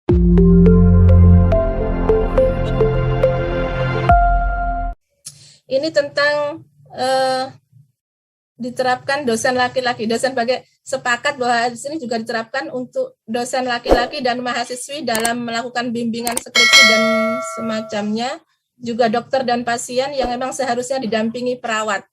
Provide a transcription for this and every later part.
Ini tentang diterapkan dosen laki-laki. Dosen sebagai sepakat bahwa di sini juga diterapkan untuk dosen laki-laki dan mahasiswi dalam melakukan bimbingan skripsi dan semacamnya, juga dokter dan pasien yang memang seharusnya didampingi perawat.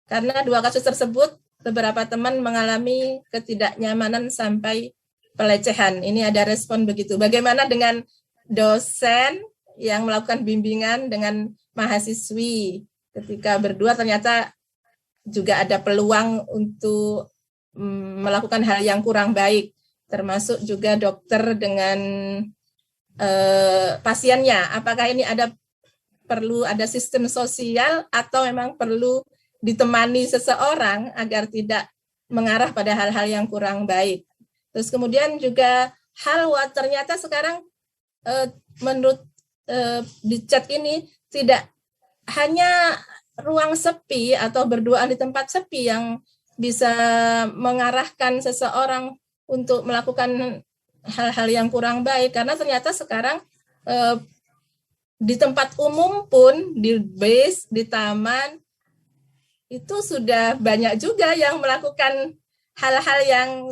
Karena dua kasus tersebut, beberapa teman mengalami ketidaknyamanan sampai pelecehan. Ini ada respon begitu. Bagaimana dengan dosen yang melakukan bimbingan dengan mahasiswi ketika berdua ternyata juga ada peluang untuk melakukan hal yang kurang baik, termasuk juga dokter dengan pasiennya. Apakah ini perlu ada sistem sosial atau memang perlu ditemani seseorang agar tidak mengarah pada hal-hal yang kurang baik. Terus kemudian juga ternyata sekarang menurut di chat ini tidak hanya ruang sepi atau berduaan di tempat sepi yang bisa mengarahkan seseorang untuk melakukan hal-hal yang kurang baik, karena ternyata sekarang di tempat umum pun, di base, di taman, itu sudah banyak juga yang melakukan hal-hal yang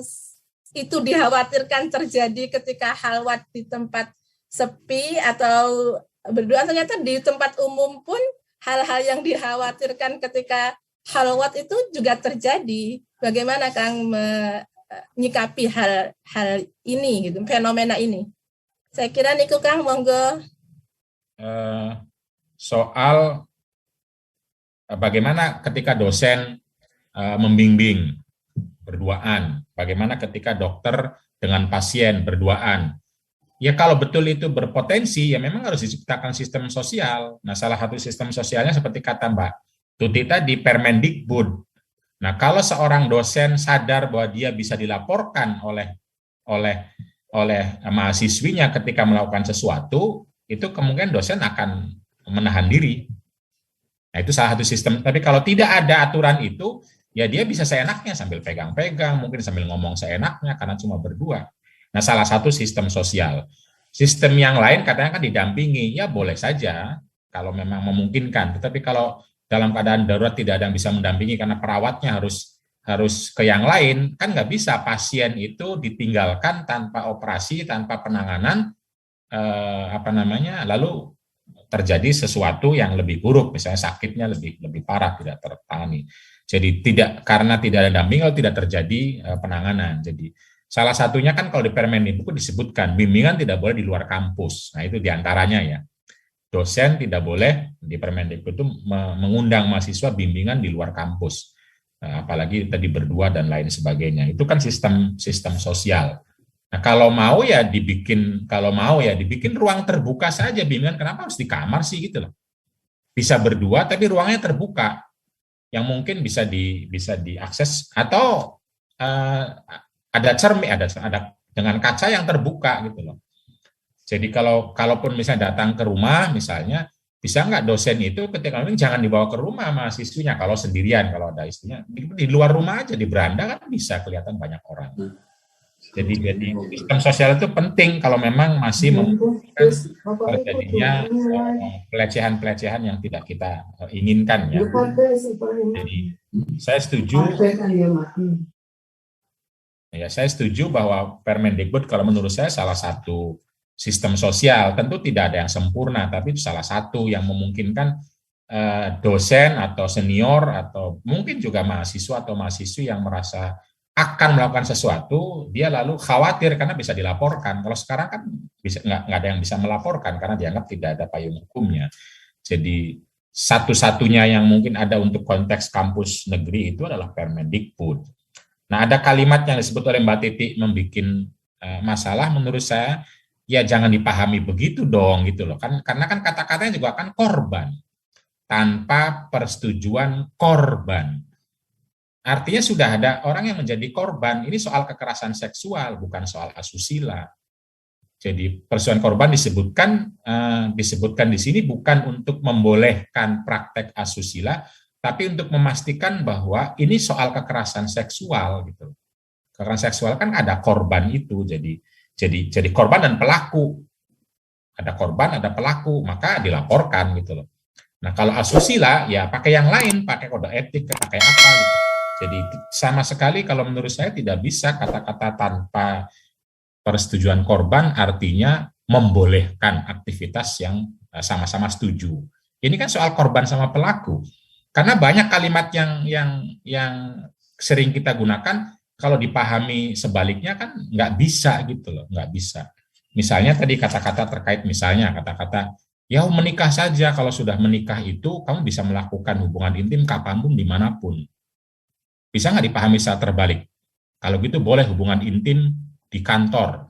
itu dikhawatirkan terjadi ketika halwat di tempat sepi atau berduaan. Ternyata di tempat umum pun hal-hal yang dikhawatirkan ketika halwat itu juga terjadi. Bagaimana Kang menyikapi hal ini, gitu, fenomena ini? Saya kira niku Kang, monggo. Soal bagaimana ketika dosen membimbing berduaan, bagaimana ketika dokter dengan pasien berduaan. Ya kalau betul itu berpotensi, ya memang harus diciptakan sistem sosial. Nah, salah satu sistem sosialnya seperti kata Mbak Tuti tadi, Permendikbud. Nah, kalau seorang dosen sadar bahwa dia bisa dilaporkan oleh mahasiswinya ketika melakukan sesuatu, itu kemungkinan dosen akan menahan diri. Nah, itu salah satu sistem. Tapi kalau tidak ada aturan itu, ya dia bisa seenaknya sambil pegang-pegang, mungkin sambil ngomong seenaknya karena cuma berdua. Nah, salah satu sistem sosial. Sistem yang lain katanya kan didampingi, ya boleh saja kalau memang memungkinkan. Tetapi kalau dalam keadaan darurat tidak ada yang bisa mendampingi karena perawatnya harus ke yang lain, kan nggak bisa pasien itu ditinggalkan tanpa operasi, tanpa penanganan, lalu terjadi sesuatu yang lebih buruk, misalnya sakitnya lebih parah, tidak tertangani. Jadi karena tidak ada dampingan, tidak terjadi penanganan. Jadi salah satunya kan kalau di Permendikbud disebutkan bimbingan tidak boleh di luar kampus. Nah itu diantaranya ya. Dosen tidak boleh di Permendikbud itu mengundang mahasiswa bimbingan di luar kampus. Apalagi tadi berdua dan lain sebagainya. Itu kan sistem sosial. Nah kalau mau ya dibikin ruang terbuka saja bimbingan. Kenapa harus di kamar sih gitu loh. Bisa berdua tapi ruangnya terbuka. Yang mungkin bisa diakses atau ada cermin, ada dengan kaca yang terbuka gitu loh. Jadi kalaupun misalnya datang ke rumah misalnya, bisa nggak dosen itu ketika ini jangan dibawa ke rumah mahasiswinya kalau sendirian, kalau ada istrinya di luar rumah aja, di beranda kan bisa kelihatan banyak orang. Jadi sistem sosial itu penting kalau memang masih memungkinkan terjadinya pelecehan-pelecehan yang tidak kita inginkan ya. Jadi saya setuju bahwa Permendikbud kalau menurut saya salah satu sistem sosial, tentu tidak ada yang sempurna, tapi itu salah satu yang memungkinkan dosen atau senior atau mungkin juga mahasiswa atau mahasiswi yang merasa akan melakukan sesuatu, dia lalu khawatir karena bisa dilaporkan. Kalau sekarang kan nggak ada yang bisa melaporkan karena dianggap tidak ada payung hukumnya. Jadi satu-satunya yang mungkin ada untuk konteks kampus negeri itu adalah Permendikbud. Nah, ada kalimat yang disebut oleh Mbak Titi membuat masalah menurut saya, ya jangan dipahami begitu dong gitu loh. Karena kan kata-katanya juga akan korban. Tanpa persetujuan korban. Artinya sudah ada orang yang menjadi korban. Ini soal kekerasan seksual, bukan soal asusila. Jadi persetujuan korban disebutkan di sini bukan untuk membolehkan praktek asusila, tapi untuk memastikan bahwa ini soal kekerasan seksual gitu. Kekerasan seksual kan ada korban itu, jadi Jadi korban dan pelaku. Ada korban, ada pelaku, maka dilaporkan gitu loh. Nah, kalau asusila ya pakai yang lain, pakai kode etik, pakai apa gitu. Jadi sama sekali kalau menurut saya tidak bisa kata-kata tanpa persetujuan korban artinya membolehkan aktivitas yang sama-sama setuju. Ini kan soal korban sama pelaku. Karena banyak kalimat yang sering kita gunakan kalau dipahami sebaliknya kan nggak bisa gitu loh, nggak bisa. Misalnya tadi kata-kata terkait misalnya kata-kata ya menikah saja, kalau sudah menikah itu kamu bisa melakukan hubungan intim kapanpun dimanapun. Bisa nggak dipahami secara terbalik? Kalau gitu boleh hubungan intim di kantor,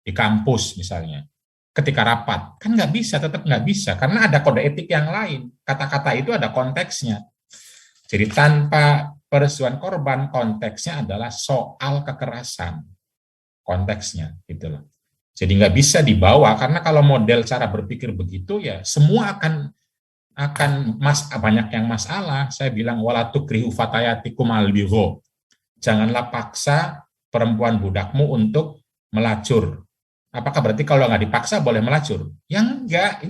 di kampus misalnya. Ketika rapat, kan nggak bisa, tetap nggak bisa, karena ada kode etik yang lain. Kata-kata itu ada konteksnya. Jadi tanpa persetujuan korban, konteksnya adalah soal kekerasan. Konteksnya, gitu loh. Jadi nggak bisa dibawa, karena kalau model cara berpikir begitu, ya semua akan banyak yang masalah. Saya bilang, wala tukrihu fatayatikum albigho. Janganlah paksa perempuan budakmu untuk melacur. Apakah berarti kalau nggak dipaksa boleh melacur? Ya enggak,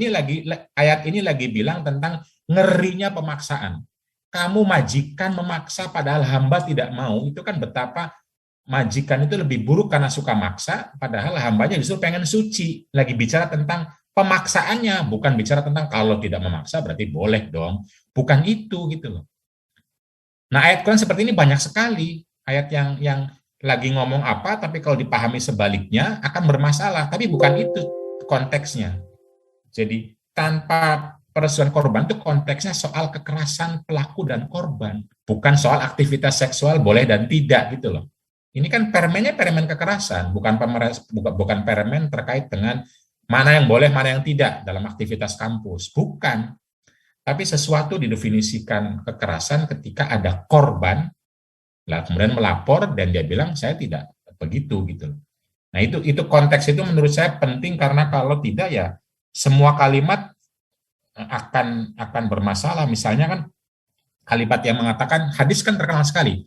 ayat ini lagi bilang tentang ngerinya pemaksaan. Kamu majikan memaksa padahal hamba tidak mau, itu kan betapa majikan itu lebih buruk karena suka maksa, padahal hambanya justru pengen suci. Lagi bicara tentang pemaksaannya, bukan bicara tentang kalau tidak memaksa berarti boleh dong. Bukan itu gitu loh. Nah, ayat Quran seperti ini banyak sekali. Ayat yang lagi ngomong apa, tapi kalau dipahami sebaliknya akan bermasalah. Tapi bukan itu konteksnya. Jadi tanpa persetujuan korban itu konteksnya soal kekerasan pelaku dan korban. Bukan soal aktivitas seksual boleh dan tidak gitu loh. Ini kan permennya permen kekerasan, bukan permen terkait dengan mana yang boleh, mana yang tidak dalam aktivitas kampus. Bukan. Tapi sesuatu didefinisikan kekerasan ketika ada korban, lah kemudian melapor dan dia bilang saya tidak begitu gitu. Nah itu konteks itu menurut saya penting, karena kalau tidak ya semua kalimat akan bermasalah. Misalnya kan kalimat yang mengatakan, hadis kan terkenal sekali,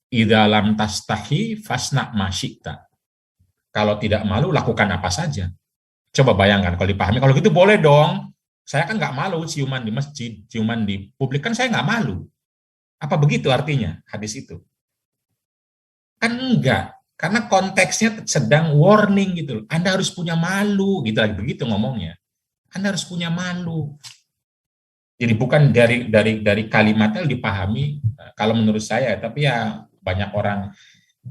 idza lam tastahi fasna ma syi'ta. Kalau tidak malu lakukan apa saja. Coba bayangkan kalau dipahami, kalau gitu boleh dong. Saya kan nggak malu ciuman di masjid, ciuman di publik, kan saya nggak malu. Apa begitu artinya hadis itu? Kan enggak, karena konteksnya sedang warning gitu. Anda harus punya malu, gitu lagi begitu ngomongnya. Anda harus punya malu. Jadi bukan dari kalimatnya dipahami kalau menurut saya, tapi ya banyak orang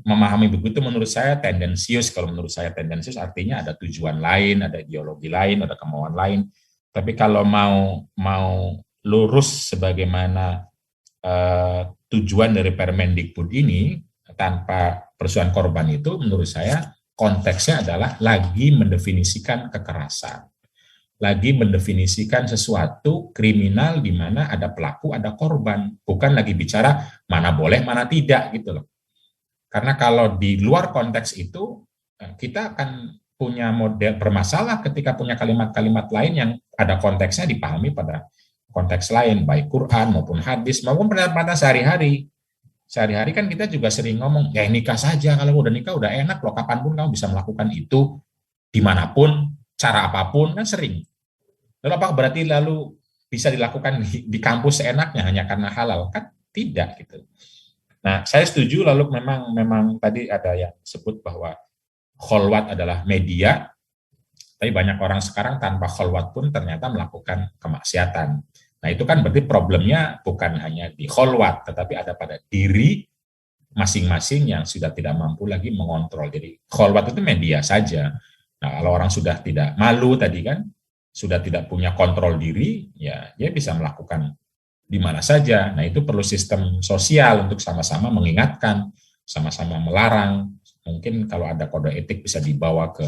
memahami begitu, menurut saya tendensius. Kalau menurut saya tendensius artinya ada tujuan lain, ada ideologi lain, ada kemauan lain. Tapi kalau mau lurus sebagaimana tujuan dari Permendikbud ini tanpa persetujuan korban, itu menurut saya konteksnya adalah lagi mendefinisikan kekerasan, lagi mendefinisikan sesuatu kriminal di mana ada pelaku, ada korban, bukan lagi bicara mana boleh, mana tidak gitu loh. Karena kalau di luar konteks itu, kita akan punya model bermasalah ketika punya kalimat-kalimat lain yang ada konteksnya dipahami pada konteks lain, baik Quran maupun hadis, maupun pendapat sehari-hari. Sehari-hari kan kita juga sering ngomong, ya nikah saja, kalau udah nikah udah enak loh, kapanpun kamu bisa melakukan itu, dimanapun, cara apapun, kan sering. Lalu apakah berarti lalu bisa dilakukan di kampus seenaknya hanya karena halal? Kan tidak gitu. Nah, saya setuju, lalu memang tadi ada yang sebut bahwa kholwat adalah media, tapi banyak orang sekarang tanpa kholwat pun ternyata melakukan kemaksiatan. Nah, itu kan berarti problemnya bukan hanya di kholwat, tetapi ada pada diri masing-masing yang sudah tidak mampu lagi mengontrol. Jadi kholwat itu media saja. Nah, kalau orang sudah tidak malu tadi kan, sudah tidak punya kontrol diri, ya dia bisa melakukan di mana saja. Nah, itu perlu sistem sosial untuk sama-sama mengingatkan, sama-sama melarang. Mungkin kalau ada kode etik bisa dibawa ke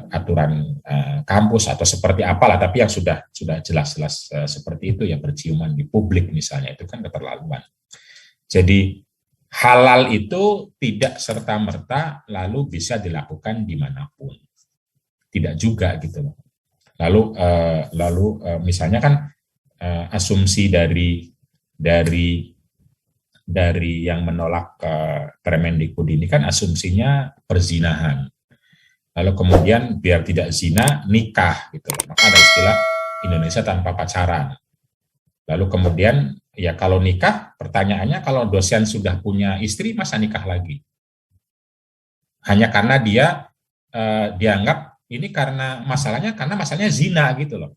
aturan kampus atau seperti apalah, tapi yang sudah jelas-jelas seperti itu ya, berciuman di publik misalnya, itu kan keterlaluan. Jadi halal itu tidak serta-merta lalu bisa dilakukan dimanapun. Tidak juga gitu loh. Lalu misalnya kan asumsi dari dari yang menolak Permendikbud ini kan asumsinya perzinahan. Lalu kemudian biar tidak zina, nikah gitu loh. Maka ada istilah Indonesia tanpa pacaran. Lalu kemudian ya kalau nikah, pertanyaannya kalau dosen sudah punya istri masa nikah lagi? Hanya karena dia dianggap ini karena masalahnya zina gitu loh.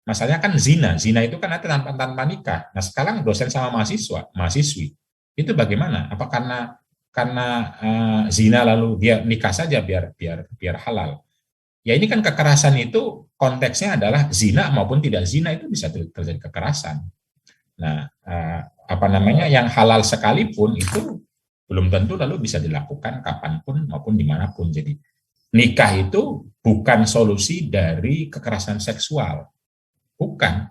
Masalahnya kan zina itu kan nanti tanpa nikah. Nah sekarang dosen sama mahasiswi itu bagaimana? Apa karena zina lalu dia nikah saja biar halal? Ya ini kan kekerasan itu konteksnya adalah zina maupun tidak zina itu bisa terjadi kekerasan. Nah yang halal sekalipun itu belum tentu lalu bisa dilakukan kapanpun maupun dimanapun. Jadi nikah itu bukan solusi dari kekerasan seksual. Bukan.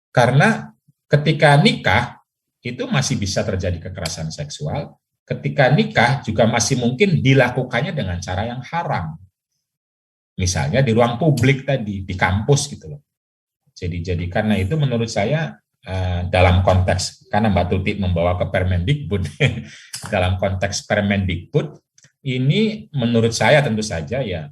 Karena ketika nikah itu masih bisa terjadi kekerasan seksual, ketika nikah juga masih mungkin dilakukannya dengan cara yang haram. Misalnya di ruang publik tadi, di kampus gitu loh. Jadi karena itu menurut saya dalam konteks, karena Mbak Tuti membawa ke Permendikbud, dalam konteks Permendikbud, ini menurut saya tentu saja ya,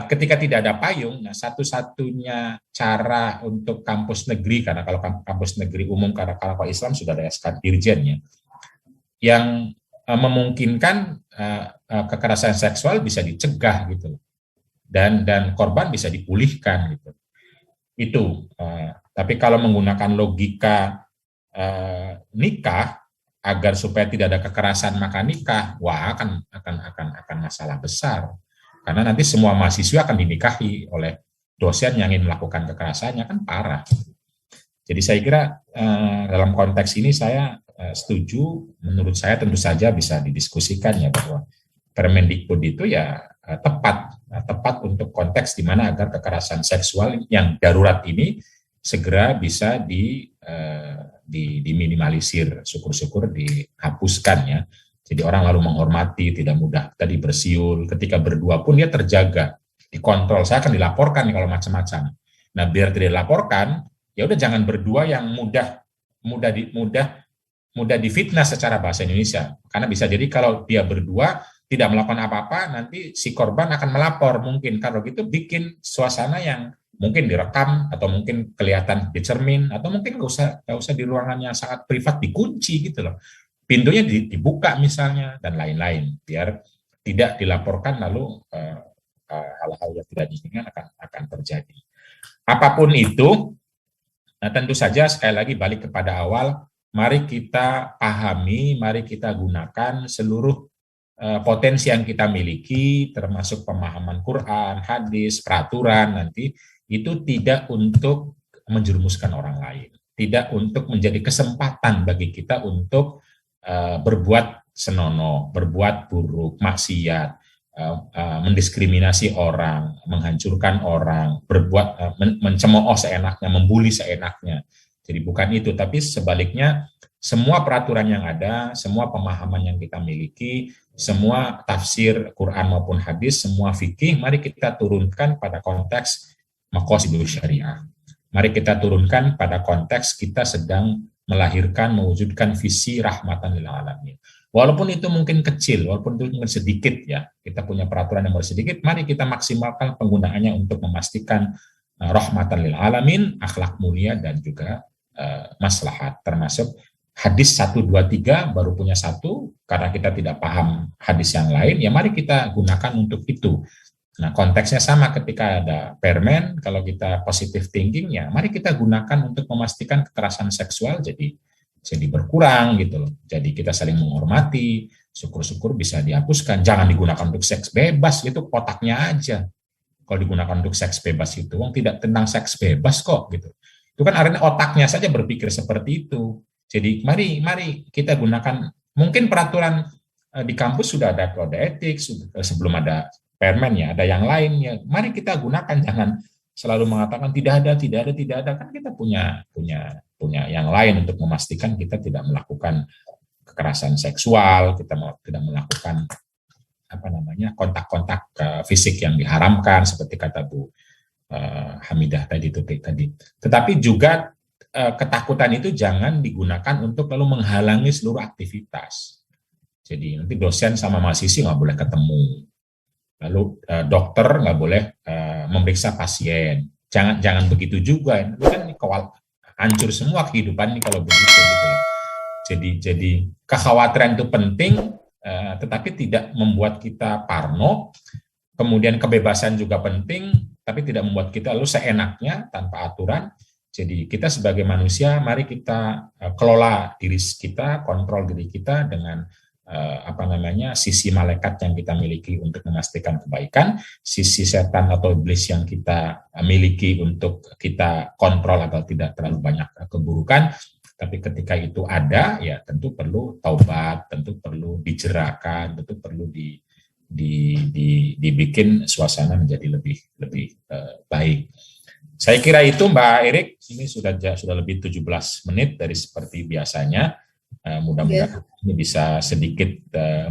ketika tidak ada payung, nah satu-satunya cara untuk kampus negeri, karena kalau kampus negeri umum, karena kalau Islam sudah ada SK Dirjennya, yang memungkinkan kekerasan seksual bisa dicegah gitu, dan korban bisa dipulihkan gitu. Itu. Tapi kalau menggunakan logika nikah agar supaya tidak ada kekerasan maka nikah, wah akan masalah besar. Karena nanti semua mahasiswa akan dinikahi oleh dosen yang ingin melakukan kekerasannya, kan parah. Jadi saya kira dalam konteks ini saya setuju, menurut saya tentu saja bisa didiskusikan ya bahwa Permendikbud itu ya tepat untuk konteks di mana agar kekerasan seksual yang darurat ini segera bisa diminimalisir, syukur-syukur dihapuskan ya. Jadi orang lalu menghormati, tidak mudah tadi bersiul, ketika berdua pun dia terjaga, dikontrol. Saya akan dilaporkan kalau macam-macam. Nah, biar tidak dilaporkan, ya udah jangan berdua yang mudah difitnah secara bahasa Indonesia. Karena bisa jadi kalau dia berdua tidak melakukan apa-apa, nanti si korban akan melapor mungkin. Kalau gitu bikin suasana yang mungkin direkam atau mungkin kelihatan di cermin atau mungkin nggak usah di ruangan yang sangat privat dikunci gitu loh. Pintunya dibuka misalnya dan lain-lain biar tidak dilaporkan lalu hal-hal yang tidak diinginkan akan terjadi. Apapun itu, tentu saja sekali lagi balik kepada awal, mari kita pahami, mari kita gunakan seluruh potensi yang kita miliki, termasuk pemahaman Quran, hadis, peraturan nanti, itu tidak untuk menjerumuskan orang lain, tidak untuk menjadi kesempatan bagi kita untuk berbuat senonoh, berbuat buruk, maksiat, mendiskriminasi orang, menghancurkan orang, berbuat mencemooh seenaknya, membuli seenaknya. Jadi bukan itu, tapi sebaliknya semua peraturan yang ada, semua pemahaman yang kita miliki, semua tafsir Quran maupun hadis, semua fikih, mari kita turunkan pada konteks maqasidul syariah. Mari kita turunkan pada konteks kita sedang melahirkan, mewujudkan visi rahmatan lil alamin. Walaupun itu mungkin kecil, walaupun itu mungkin sedikit ya, kita punya peraturan yang sedikit, mari kita maksimalkan penggunaannya untuk memastikan rahmatan lil alamin, akhlak mulia dan juga maslahat, termasuk hadis 1, 2, 3 baru punya satu, karena kita tidak paham hadis yang lain, ya mari kita gunakan untuk itu. Nah, konteksnya sama ketika ada permen, kalau kita positive thinking, ya mari kita gunakan untuk memastikan kekerasan seksual jadi berkurang gitu loh. Jadi kita saling menghormati, syukur-syukur bisa dihapuskan. Jangan digunakan untuk seks bebas, itu kotaknya aja. Kalau digunakan untuk seks bebas itu, tidak tentang seks bebas kok gitu. Itu kan artinya otaknya saja berpikir seperti itu. Jadi mari kita gunakan, mungkin peraturan di kampus sudah ada kode etik, sebelum ada permen ya, ada yang lain ya. Mari kita gunakan, jangan selalu mengatakan tidak ada. Kan kita punya yang lain untuk memastikan kita tidak melakukan kekerasan seksual, kita tidak melakukan kontak-kontak fisik yang diharamkan seperti kata Bu Hamidah tadi. Tetapi juga ketakutan itu jangan digunakan untuk lalu menghalangi seluruh aktivitas. Jadi nanti dosen sama mahasiswa nggak boleh ketemu, lalu dokter nggak boleh memeriksa pasien. Jangan begitu juga. Itu kan hancur semua kehidupan ini kalau begitu gitu. Jadi kekhawatiran itu penting, tetapi tidak membuat kita parno. Kemudian kebebasan juga penting, tapi tidak membuat kita lalu seenaknya tanpa aturan. Jadi kita sebagai manusia, mari kita kelola diri kita, kontrol diri kita dengan sisi malaikat yang kita miliki untuk memastikan kebaikan, sisi setan atau iblis yang kita miliki untuk kita kontrol agar tidak terlalu banyak keburukan. Tapi ketika itu ada, ya tentu perlu taubat, tentu perlu dijerahkan, tentu perlu dibikin suasana menjadi lebih baik. Saya kira itu Mbak Erik, ini sudah lebih 17 menit dari seperti biasanya. Mudah-mudahan ini bisa sedikit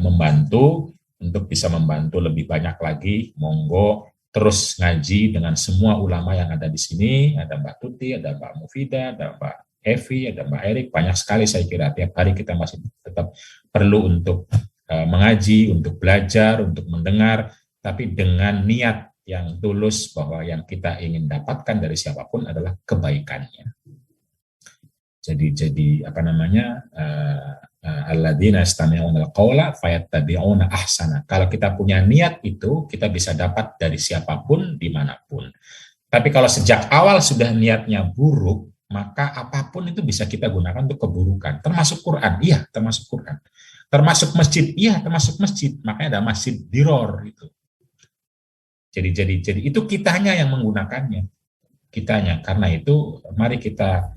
membantu untuk bisa membantu lebih banyak lagi. Monggo terus ngaji dengan semua ulama yang ada di sini. Ada Mbak Tuti, ada Mbak Mufidah, ada Mbak Evi, ada Mbak Erik. Banyak sekali saya kira. Tiap hari kita masih tetap perlu untuk mengaji, untuk belajar, untuk mendengar, tapi dengan niat yang tulus bahwa yang kita ingin dapatkan dari siapapun adalah kebaikannya. Jadi alladzina yastami'una al-qaula fayattabi'una ahsana. Kalau kita punya niat itu, kita bisa dapat dari siapapun dimanapun. Tapi kalau sejak awal sudah niatnya buruk, maka apapun itu bisa kita gunakan untuk keburukan. Termasuk Quran, iya termasuk Quran. Termasuk masjid, iya termasuk masjid. Makanya ada masjid diror itu. Jadi itu kitanya yang menggunakannya, kitanya. Karena itu mari kita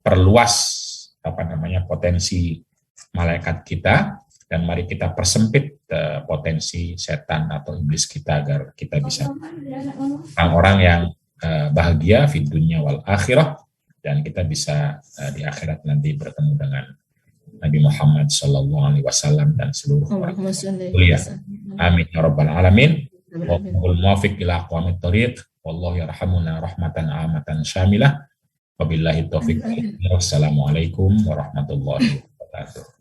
perluas potensi malaikat kita, dan mari kita persempit potensi setan atau iblis kita agar kita bisa orang-orang yang bahagia di dunia wal akhirah, dan kita bisa di akhirat nanti bertemu dengan Nabi Muhammad SAW dan seluruh orang mulia. Amin ya rabbal alamin. Wal muwafiq ila aqwamit thoriq. Wallahu yarhamuna rahmatan amatan syamilah. Wabillahi taufiq. Wassalamualaikum warahmatullahi wabarakatuh.